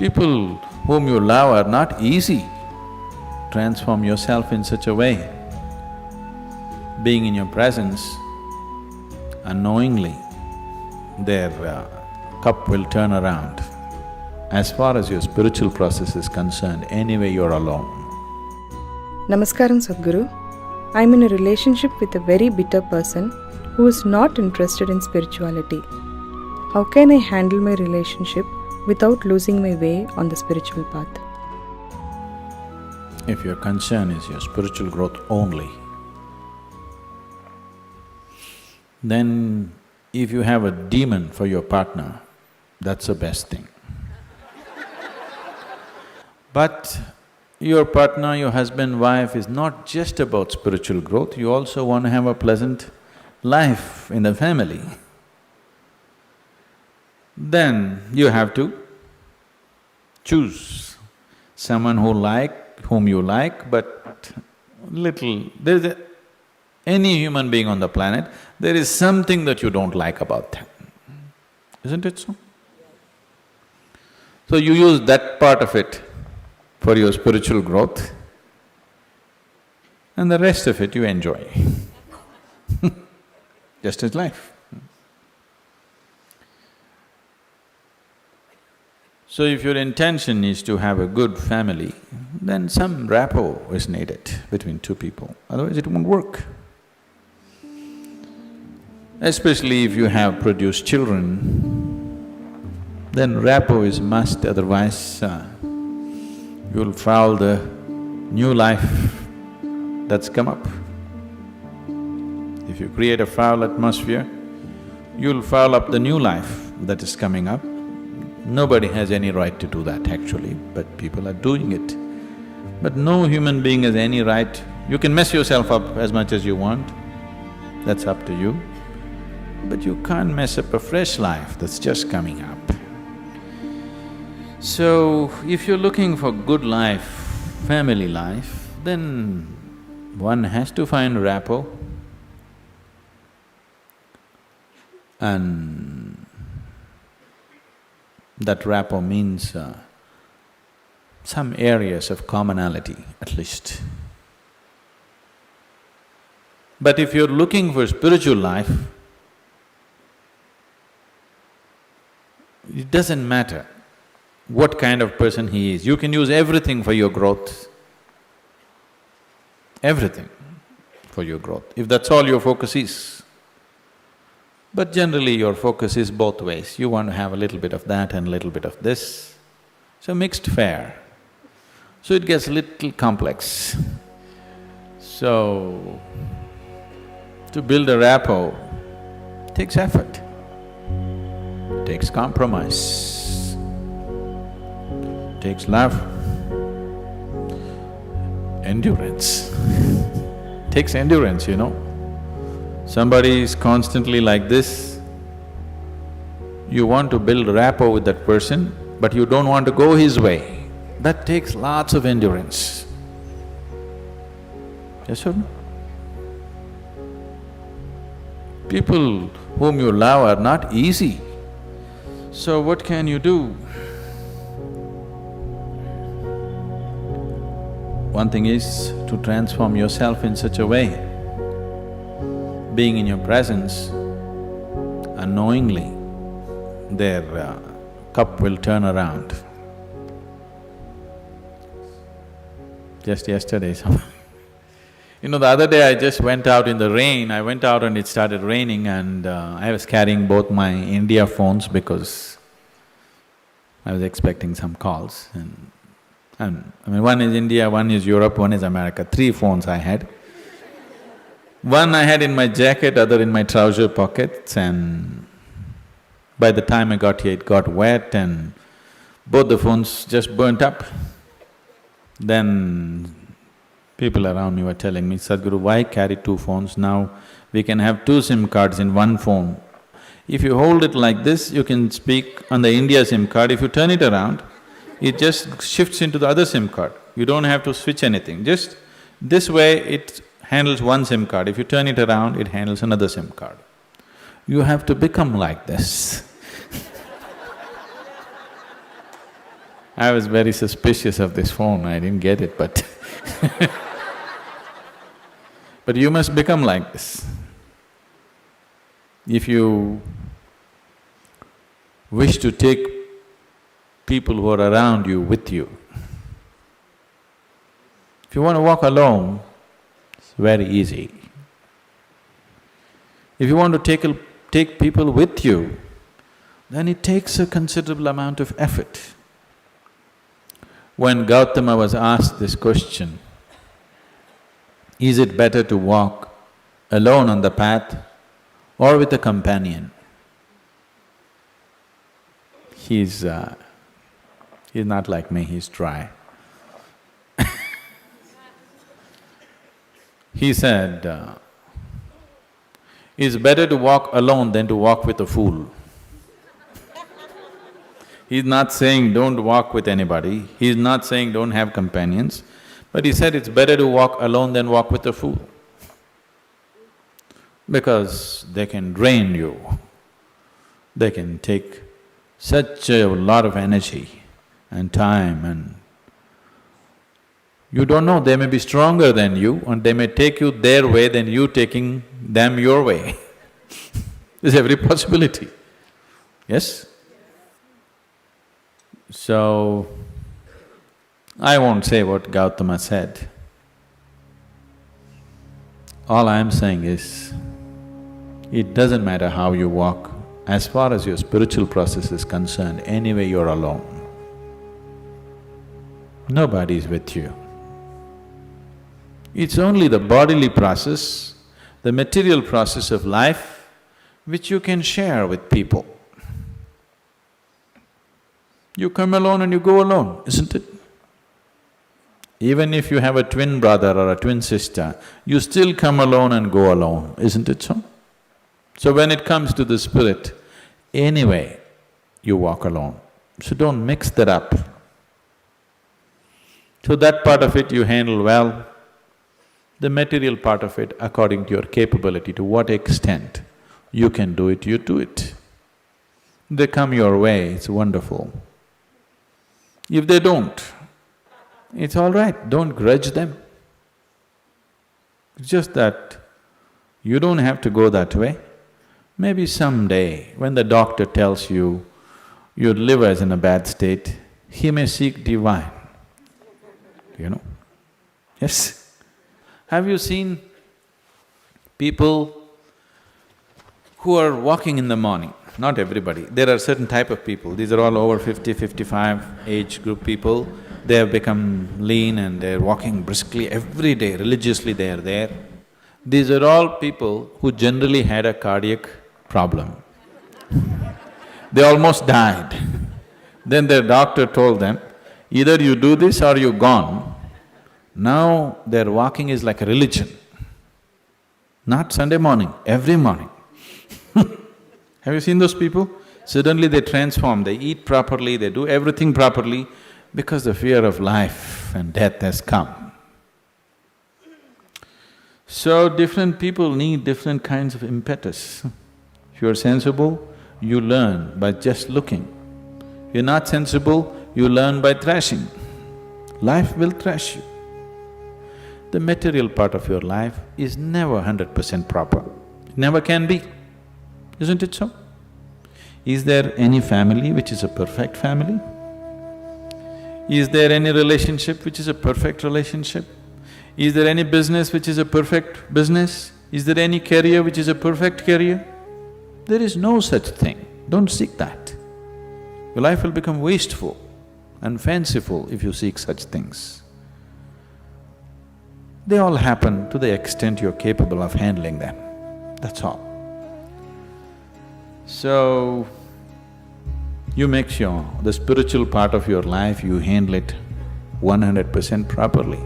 People whom you love are not easy. Transform yourself in such a way. Being in your presence, unknowingly, their cup will turn around. As far as your spiritual process is concerned, anyway you're alone. Namaskaram Sadhguru. I'm in a relationship with a very bitter person who is not interested in spirituality. How can I handle my relationship without losing my way on the spiritual path? If your concern is your spiritual growth only, then if you have a demon for your partner, that's the best thing. But your partner, your husband, wife is not just about spiritual growth, you also want to have a pleasant life in the family. Then you have to choose someone whom you like, but any human being on the planet, there is something that you don't like about them, isn't it so? So you use that part of it for your spiritual growth, and the rest of it you enjoy. Just as life. So if your intention is to have a good family, then some rapport is needed between two people, otherwise it won't work. Especially if you have produced children, then rapport is must, otherwise you'll foul the new life that's come up. If you create a foul atmosphere, you'll foul up the new life that is coming up. Nobody has any right to do that actually, but people are doing it. But no human being has any right… You can mess yourself up as much as you want, that's up to you. But you can't mess up a fresh life that's just coming up. So, if you're looking for good life, family life, then one has to find rapport. And that rapport means some areas of commonality at least. But if you're looking for spiritual life, it doesn't matter what kind of person he is, you can use everything for your growth, everything for your growth, if that's all your focus is. But generally your focus is both ways, you want to have a little bit of that and a little bit of this, so mixed fare. So it gets a little complex. So, to build a rapport takes effort, takes compromise, takes love, endurance. Takes endurance, you know. Somebody is constantly like this, you want to build rapport with that person, but you don't want to go his way. That takes lots of endurance. Yes or no? People whom you love are not easy. So what can you do? One thing is to transform yourself in such a way, being in your presence, unknowingly, their cup will turn around. Just yesterday, you know, the other day I just went out in the rain, I went out and it started raining and I was carrying both my India phones because I was expecting some calls and I mean, one is India, one is Europe, one is America, 3 phones I had. One I had in my jacket, other in my trouser pockets, and by the time I got here it got wet and both the phones just burnt up. Then people around me were telling me, Sadhguru, why carry 2 phones? Now we can have 2 SIM cards in one phone. If you hold it like this, you can speak on the India SIM card. If you turn it around, it just shifts into the other SIM card. You don't have to switch anything, just this way it handles one SIM card. If you turn it around, it handles another SIM card. You have to become like this. I was very suspicious of this phone, I didn't get it, but but you must become like this. If you wish to take people who are around you with you, if you want to walk alone, it's very easy. If you want to take people with you, then it takes a considerable amount of effort. When Gautama was asked this question, is it better to walk alone on the path or with a companion? He's not like me, he's dry. He said, it's better to walk alone than to walk with a fool. He's not saying don't walk with anybody, he's not saying don't have companions, but he said it's better to walk alone than walk with a fool. Because they can drain you, they can take such a lot of energy and time, and you don't know, they may be stronger than you and they may take you their way than you taking them your way. There's every possibility, yes? So, I won't say what Gautama said. All I am saying is, it doesn't matter how you walk, as far as your spiritual process is concerned, anyway you're alone. Nobody is with you. It's only the bodily process, the material process of life, which you can share with people. You come alone and you go alone, isn't it? Even if you have a twin brother or a twin sister, you still come alone and go alone, isn't it so? So when it comes to the spirit, anyway, you walk alone. So don't mix that up. So that part of it you handle well. The material part of it, according to your capability, to what extent you can do it, you do it. They come your way, it's wonderful. If they don't, it's all right, don't grudge them. It's just that you don't have to go that way. Maybe someday, when the doctor tells you your liver is in a bad state, he may seek divine, you know. Yes? Have you seen people who are walking in the morning? Not everybody, there are certain type of people, these are all over 50, 55 age group people. They have become lean and they're walking briskly every day, religiously they are there. These are all people who generally had a cardiac problem. They almost died. Then their doctor told them, either you do this or you're gone. Now their walking is like a religion. Not Sunday morning, every morning. Have you seen those people? Suddenly they transform, they eat properly, they do everything properly because the fear of life and death has come. So different people need different kinds of impetus. If you're sensible, you learn by just looking. If you're not sensible, you learn by thrashing. Life will thrash you. The material part of your life is never 100% proper, it never can be, isn't it so? Is there any family which is a perfect family? Is there any relationship which is a perfect relationship? Is there any business which is a perfect business? Is there any career which is a perfect career? There is no such thing, don't seek that. Your life will become wasteful and fanciful if you seek such things. They all happen to the extent you're capable of handling them, that's all. So, you make sure the spiritual part of your life, you handle it 100% properly.